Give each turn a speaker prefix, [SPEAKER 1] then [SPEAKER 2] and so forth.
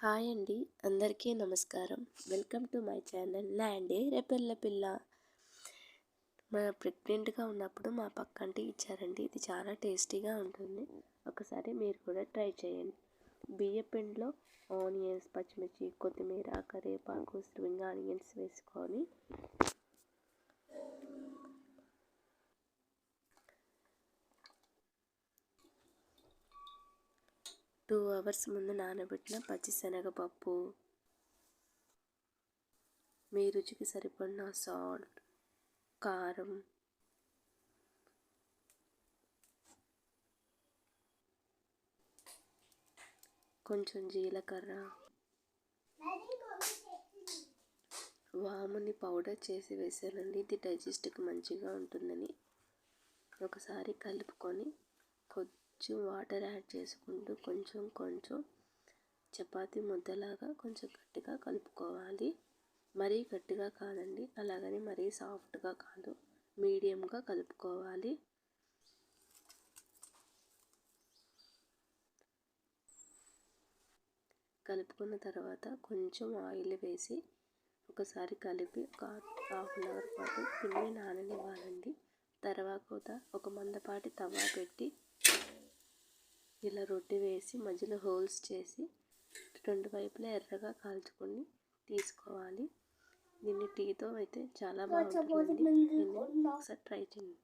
[SPEAKER 1] Hi అండి, అందరికీ నమస్కారం. వెల్కమ్ టు మై ఛానల్ ల్యాండే రెపెల్ల పిల్ల. ప్రెగ్నెంట్గా ఉన్నప్పుడు మా పక్కంటి ఇచ్చారండి. ఇది చాలా టేస్టీగా ఉంటుంది. ఒకసారి మీరు కూడా ట్రై చేయండి. బియ్య పిండిలో ఆనియన్స్, పచ్చిమిర్చి, కొత్తిమీర, కరివేపాకు, స్ప్రింగ్ ఆనియన్స్ వేసుకొని 2 అవర్స్ ముందు నానబెట్టిన పచ్చిశనగపప్పు, మీ రుచికి సరిపడిన సాల్ట్, కారం, కొంచెం జీలకర్ర, వాముని పౌడర్ చేసి వేసానండి. ఇది డైజెస్ట్కి మంచిగా ఉంటుందని. ఒకసారి కలుపుకొని కొంచెం వాటర్ యాడ్ చేసుకుంటూ కొంచెం కొంచెం చపాతీ ముద్దలాగా కొంచెం గట్టిగా కలుపుకోవాలి. మరీ గట్టిగా కాదండి, అలాగని మరీ సాఫ్ట్గా కాదు, మీడియంగా కలుపుకోవాలి. కలుపుకున్న తర్వాత కొంచెం ఆయిల్ వేసి ఒకసారి కలిపి ఒక హాఫ్ అన్ అవర్ పాటు పిండి నాననివ్వాలండి. తర్వాత ఒక మందపాటి తవా పెట్టి ఇలా రొట్టె వేసి మధ్యలో హోల్స్ చేసి రెండు వైపులా ఎర్రగా కాల్చుకొని తీసుకోవాలి. దీన్ని టీతో అయితే చాలా బాగుంటుంది. దీన్ని ఒకసారి ట్రై చేయండి.